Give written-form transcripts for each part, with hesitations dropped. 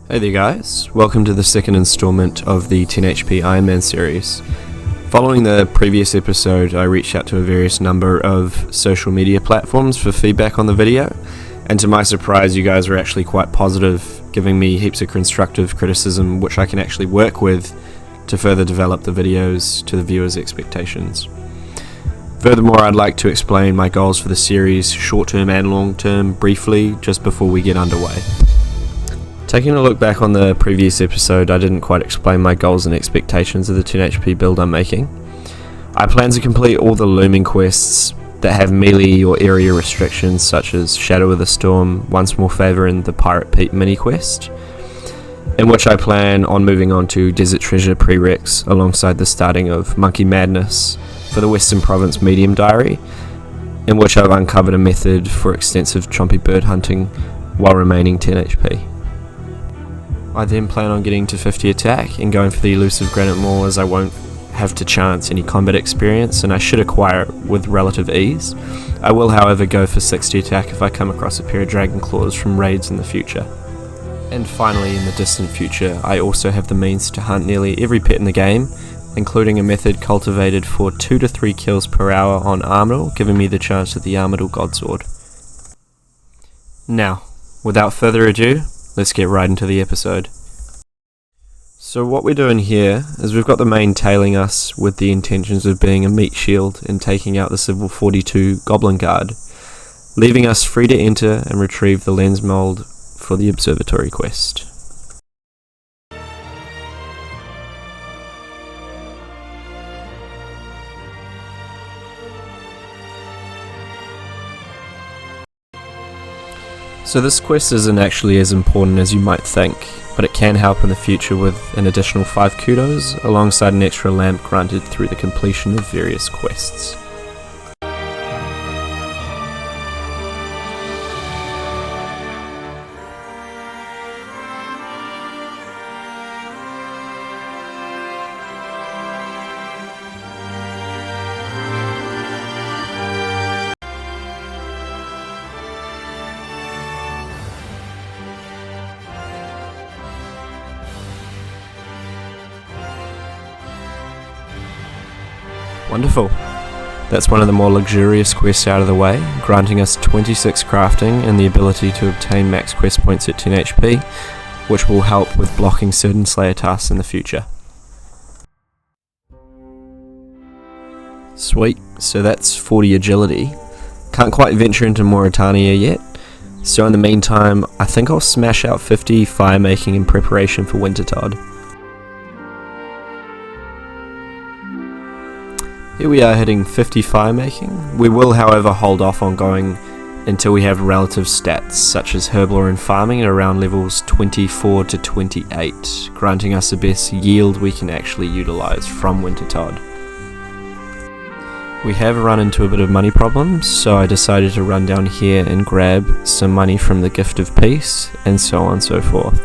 Hey there guys, welcome to the second installment of the 10 HP Ironman Series. Following the previous episode, I reached out to a various number of social media platforms for feedback on the video, and to my surprise you guys were actually quite positive, giving me heaps of constructive criticism which I can actually work with to further develop the videos to the viewers' expectations. Furthermore, I'd like to explain my goals for the series, short-term and long-term, briefly, just before we get underway. Taking a look back on the previous episode, I didn't quite explain my goals and expectations of the 10 HP build I'm making. I plan to complete all the looming quests that have melee or area restrictions, such as Shadow of the Storm, Once More Favor and the Pirate Pete mini quest, in which I plan on moving on to Desert Treasure prereqs alongside the starting of Monkey Madness for the Western Province Medium Diary, in which I've uncovered a method for extensive chompy bird hunting while remaining 10 HP. I then plan on getting to 50 attack and going for the elusive Granite Maul, as I won't have to chance any combat experience and I should acquire it with relative ease. I will however go for 60 attack if I come across a pair of Dragon Claws from raids in the future. And finally, in the distant future, I also have the means to hunt nearly every pet in the game, including a method cultivated for 2 to 3 kills per hour on Armadil, giving me the chance at the Armadil Godsword. Now, without further ado, let's get right into the episode. So what we're doing here is we've got the main tailing us with the intentions of being a meat shield and taking out the Civil 42 Goblin Guard, leaving us free to enter and retrieve the lens mold for the observatory quest. So this quest isn't actually as important as you might think, but it can help in the future with an additional 5 kudos alongside an extra lamp granted through the completion of various quests. Wonderful. That's one of the more luxurious quests out of the way, granting us 26 crafting and the ability to obtain max quest points at 10 HP, which will help with blocking certain Slayer tasks in the future. Sweet, so that's 40 agility. Can't quite venture into Mauritania yet, so in the meantime I think I'll smash out 50 fire making in preparation for Wintertod. Here we are hitting 50 fire making. We will however hold off on going until we have relative stats such as Herblore and farming at around levels 24 to 28, granting us the best yield we can actually utilise from Wintertod. We have run into a bit of money problems, so I decided to run down here and grab some money from the Gift of Peace, and so on and so forth.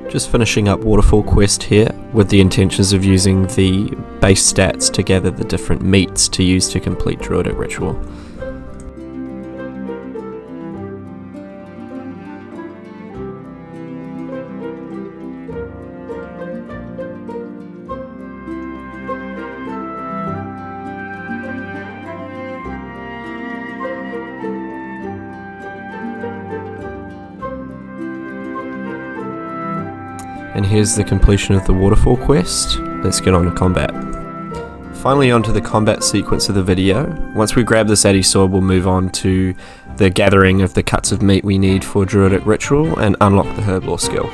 Just finishing up Waterfall Quest here, with the intentions of using the base stats to gather the different meats to use to complete Druidic Ritual. And here's the completion of the Waterfall Quest. Let's get on to combat. Finally onto the combat sequence of the video. Once we grab this Addy Sword, we'll move on to the gathering of the cuts of meat we need for Druidic Ritual and unlock the Herblore skill.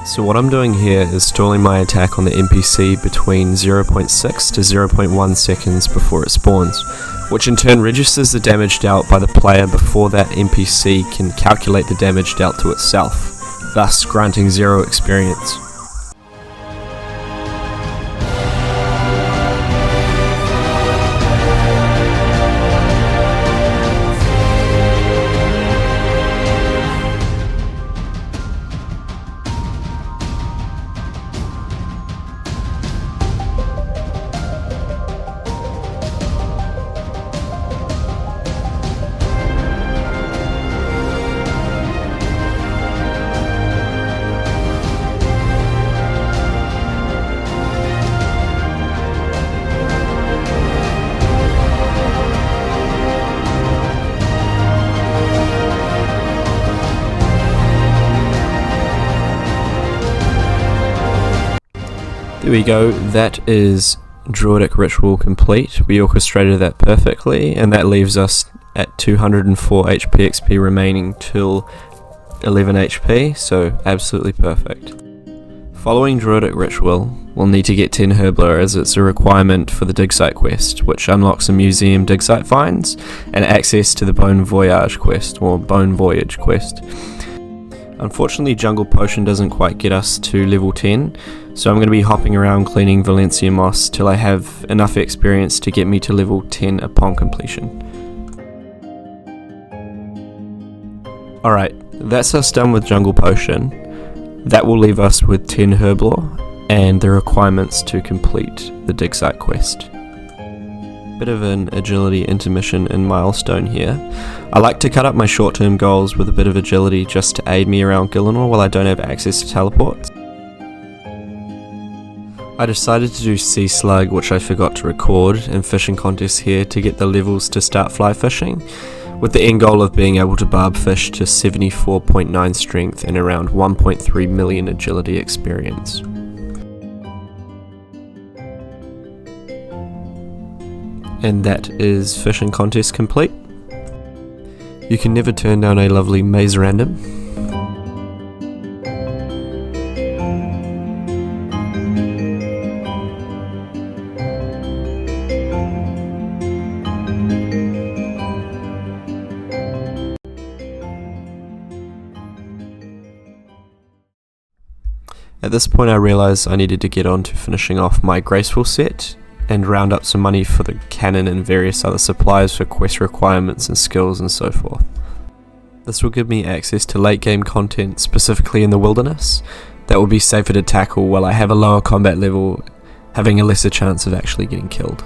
So what I'm doing here is stalling my attack on the NPC between 0.6 to 0.1 seconds before it spawns, which in turn registers the damage dealt by the player before that NPC can calculate the damage dealt to itself, thus granting 0 experience. There we go, that is Druidic Ritual complete. We orchestrated that perfectly, and that leaves us at 204 HP XP remaining till 11 HP, so absolutely perfect. Following Druidic Ritual, we'll need to get 10 Herbler as it's a requirement for the dig site quest, which unlocks a museum dig site finds and access to the Bone Voyage quest, or Bone Voyage quest. Unfortunately, Jungle Potion doesn't quite get us to level 10, so I'm going to be hopping around cleaning Valencia Moss till I have enough experience to get me to level 10 upon completion. Alright, that's us done with Jungle Potion. That will leave us with 10 Herblore and the requirements to complete the dig site quest. Bit of an agility intermission and milestone here. I like to cut up my short-term goals with a bit of agility just to aid me around Gillinor while I don't have access to teleports. I decided to do Sea Slug, which I forgot to record, and fishing contests here to get the levels to start fly fishing, with the end goal of being able to barb fish to 74.9 strength and around 1.3 million agility experience. And that is fishing contest complete. You can never turn down a lovely maze random. At this point I realised I needed to get on to finishing off my Graceful set and round up some money for the cannon and various other supplies for quest requirements and skills and so forth. This will give me access to late game content, specifically in the wilderness, that will be safer to tackle while I have a lower combat level, having a lesser chance of actually getting killed.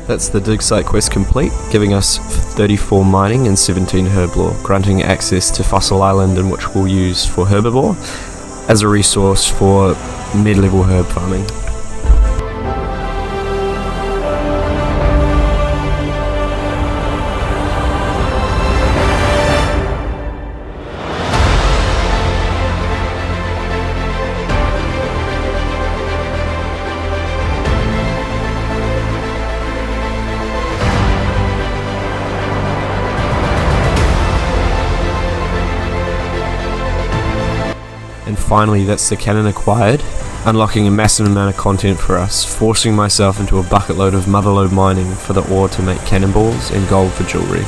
That's the dig site quest complete, giving us 34 mining and 17 herblore, granting access to Fossil Island, in which we'll use for herbivore as a resource for mid-level herb farming. And finally, that's the cannon acquired, unlocking a massive amount of content for us, forcing myself into a bucket load of motherlode mining for the ore to make cannonballs and gold for jewellery.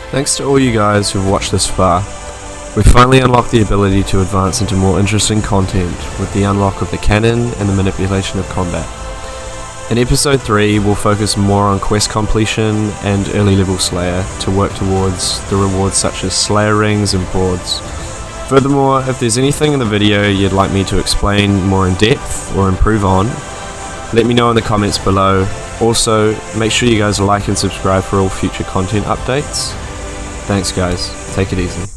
Thanks to all you guys who've watched this far. We've finally unlocked the ability to advance into more interesting content with the unlock of the cannon and the manipulation of combat. In episode 3, we'll focus more on quest completion and early level Slayer to work towards the rewards such as Slayer rings and boards. Furthermore, if there's anything in the video you'd like me to explain more in depth or improve on, let me know in the comments below. Also, make sure you guys like and subscribe for all future content updates. Thanks guys, take it easy.